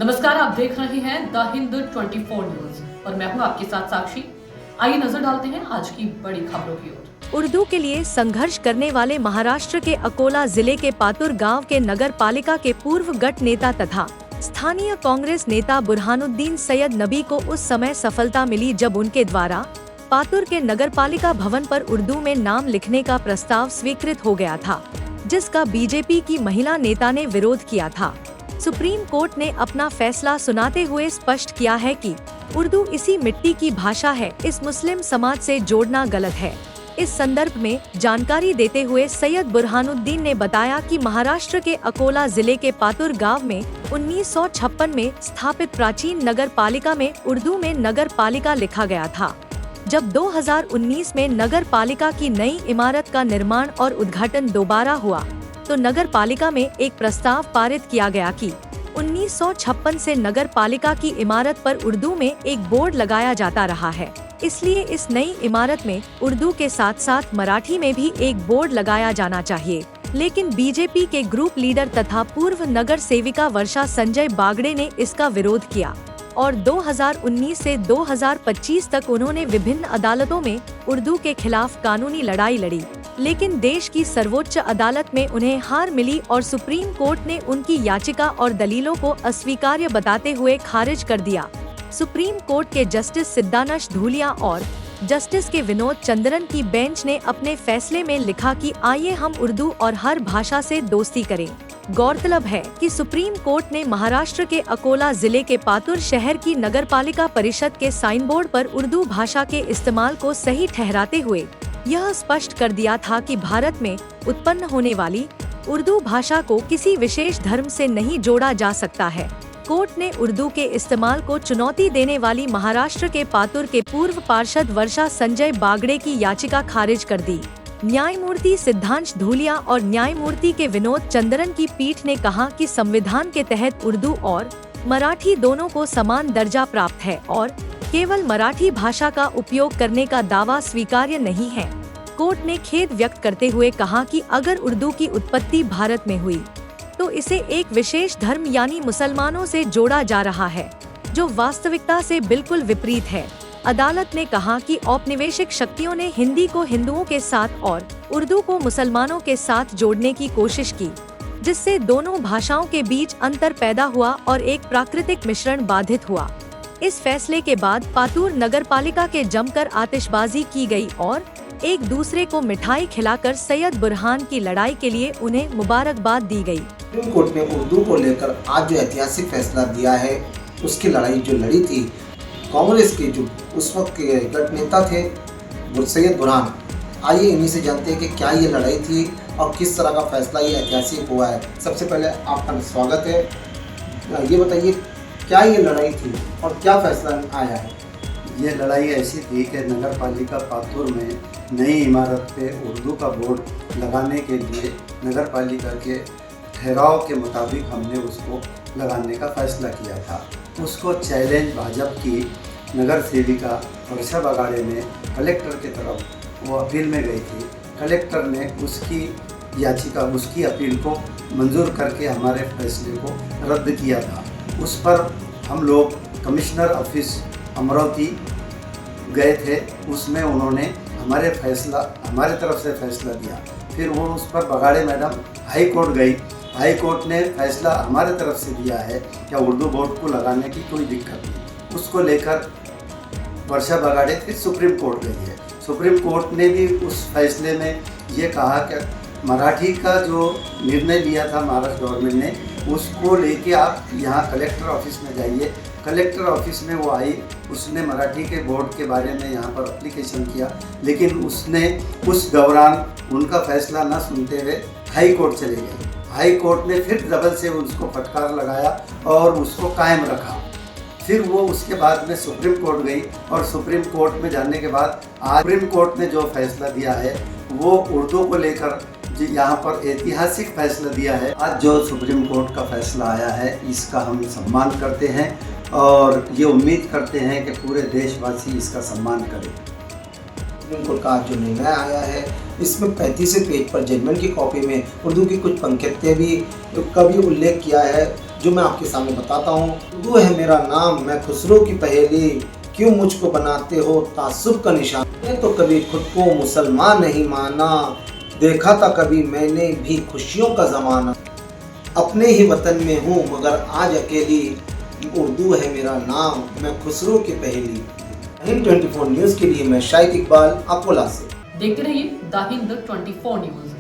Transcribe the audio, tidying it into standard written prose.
नमस्कार, आप देख रहे हैं द हिंद 24 न्यूज और मैं हूं आपके साथ साक्षी। आइए नजर डालते हैं आज की बड़ी खबरों की ओर। उर्दू के लिए संघर्ष करने वाले महाराष्ट्र के अकोला जिले के पातुर गांव के नगर पालिका के पूर्व गट नेता तथा स्थानीय कांग्रेस नेता बुरहानुद्दीन सैयद नबी को उस समय सफलता मिली जब उनके द्वारा पातुर के नगर पालिका भवन पर उर्दू में नाम लिखने का प्रस्ताव स्वीकृत हो गया था, जिसका बीजेपी की महिला नेता ने विरोध किया था। सुप्रीम कोर्ट ने अपना फैसला सुनाते हुए स्पष्ट किया है कि उर्दू इसी मिट्टी की भाषा है, इस मुस्लिम समाज से जोड़ना गलत है। इस संदर्भ में जानकारी देते हुए सैयद बुरहानुद्दीन ने बताया कि महाराष्ट्र के अकोला जिले के पातुर गांव में 1956 में स्थापित प्राचीन नगर पालिका में उर्दू में नगर पालिका लिखा गया था। जब 2019 में नगर पालिका की नई इमारत का निर्माण और उद्घाटन दोबारा हुआ तो नगर पालिका में एक प्रस्ताव पारित किया गया कि 1956 से नगर पालिका की इमारत पर उर्दू में एक बोर्ड लगाया जाता रहा है, इसलिए इस नई इमारत में उर्दू के साथ साथ मराठी में भी एक बोर्ड लगाया जाना चाहिए। लेकिन बीजेपी के ग्रुप लीडर तथा पूर्व नगर सेविका वर्षा संजय बागड़े ने इसका विरोध किया और 2019 से 2025 तक उन्होंने विभिन्न अदालतों में उर्दू के खिलाफ कानूनी लड़ाई लड़ी, लेकिन देश की सर्वोच्च अदालत में उन्हें हार मिली और सुप्रीम कोर्ट ने उनकी याचिका और दलीलों को अस्वीकार्य बताते हुए खारिज कर दिया। सुप्रीम कोर्ट के जस्टिस सिद्धानश धूलिया और जस्टिस के विनोद चंद्रन की बेंच ने अपने फैसले में लिखा कि आइए हम उर्दू और हर भाषा से दोस्ती करें। गौरतलब है कि सुप्रीम कोर्ट ने महाराष्ट्र के अकोला जिले के पातुर शहर की नगरपालिका परिषद के साइन बोर्ड पर उर्दू भाषा के इस्तेमाल को सही ठहराते हुए यह स्पष्ट कर दिया था कि भारत में उत्पन्न होने वाली उर्दू भाषा को किसी विशेष धर्म से नहीं जोड़ा जा सकता है। कोर्ट ने उर्दू के इस्तेमाल को चुनौती देने वाली महाराष्ट्र के पातुर के पूर्व पार्षद वर्षा संजय बागड़े की याचिका खारिज कर दी। न्यायमूर्ति सिद्धांश धूलिया और न्यायमूर्ति के विनोद चंद्रन की पीठ ने कहा कि संविधान के तहत उर्दू और मराठी दोनों को समान दर्जा प्राप्त है और केवल मराठी भाषा का उपयोग करने का दावा स्वीकार्य नहीं है। कोर्ट ने खेद व्यक्त करते हुए कहा कि अगर उर्दू की उत्पत्ति भारत में हुई तो इसे एक विशेष धर्म यानी मुसलमानों से जोड़ा जा रहा है, जो वास्तविकता से बिल्कुल विपरीत है। अदालत ने कहा कि औपनिवेशिक शक्तियों ने हिंदी को हिंदुओं के साथ और उर्दू को मुसलमानों के साथ जोड़ने की कोशिश की, जिससे दोनों भाषाओं के बीच अंतर पैदा हुआ और एक प्राकृतिक मिश्रण बाधित हुआ। इस फैसले के बाद पातुर नगर पालिका के जमकर आतिशबाजी की गई और एक दूसरे को मिठाई खिलाकर सैयद बुरहान की लड़ाई के लिए उन्हें मुबारकबाद दी गई। सुप्रीम कोर्ट ने उर्दू को लेकर आज जो ऐतिहासिक फैसला दिया है, उसकी लड़ाई जो लड़ी थी कांग्रेस के जो उस वक्त के गट नेता थे सैयद बुरहान, आइए इन्हीं से जानते हैं कि क्या ये लड़ाई थी और किस तरह का फैसला ये ऐतिहासिक हुआ है। सबसे पहले आपका स्वागत है। ये बताइए क्या ये लड़ाई थी और क्या फैसला आया है। ये लड़ाई ऐसी थी कि नगर पालिका पातुर में नई इमारत पे उर्दू का बोर्ड लगाने के लिए नगर पालिका के ठहराव के मुताबिक हमने उसको लगाने का फैसला किया था। उसको चैलेंज भाजपा की नगर सेविका वर्षा बागड़े ने कलेक्टर की तरफ वो अपील में गई थी। कलेक्टर ने उसकी याचिका, उसकी अपील को मंजूर करके हमारे फैसले को रद्द किया था। उस पर हम लोग कमिश्नर ऑफिस अमरावती गए थे, उसमें उन्होंने हमारे तरफ से फैसला दिया। फिर वो उस पर बागड़े मैडम हाई कोर्ट गई। हाई कोर्ट ने फैसला हमारे तरफ से दिया है क्या उर्दू बोर्ड को लगाने की कोई दिक्कत नहीं। उसको लेकर वर्षा बागड़े फिर सुप्रीम कोर्ट गई है। सुप्रीम कोर्ट ने भी उस फैसले में ये कहा कि मराठी का जो निर्णय लिया था महाराष्ट्र गवर्नमेंट ने, उसको लेके आप यहाँ कलेक्टर ऑफिस में जाइए। कलेक्टर ऑफिस में वो आई, उसने मराठी के बोर्ड के बारे में यहाँ पर एप्लीकेशन किया, लेकिन उसने उस दौरान उनका फैसला न सुनते हुए हाई कोर्ट चले गए। हाई कोर्ट ने फिर डबल से उसको फटकार लगाया और उसको कायम रखा। फिर वो उसके बाद में सुप्रीम कोर्ट गई और सुप्रीम कोर्ट में जाने के बाद आज सुप्रीम कोर्ट ने जो फैसला दिया है वो उर्दू को लेकर यहाँ पर ऐतिहासिक फैसला दिया है। आज जो सुप्रीम कोर्ट का फैसला आया है इसका हम सम्मान करते हैं और ये उम्मीद करते हैं कि पूरे देशवासी इसका सम्मान करें। सुप्रीम कोर्ट का आज जो निर्णय आया है इसमें 35वें पेज पर जजमेंट की कॉपी में उर्दू की कुछ पंक्तियाँ भी का भी उल्लेख किया है, जो मैं आपके सामने बताता हूँ। उर्दू है मेरा नाम, मैं खुसरो की पहेली, क्यों मुझको बनाते हो तासुब का निशान। मैं तो कभी खुद को मुसलमान नहीं माना, देखा था कभी मैंने भी खुशियों का ज़माना। अपने ही वतन में हूँ मगर आज अकेली, उर्दू है मेरा नाम, मैं खुसरो की पहेली। हिंद 24 न्यूज़ के लिए मैं शाहिद इकबाल, अकोला से। देखते रहिए द हिंद 24 न्यूज।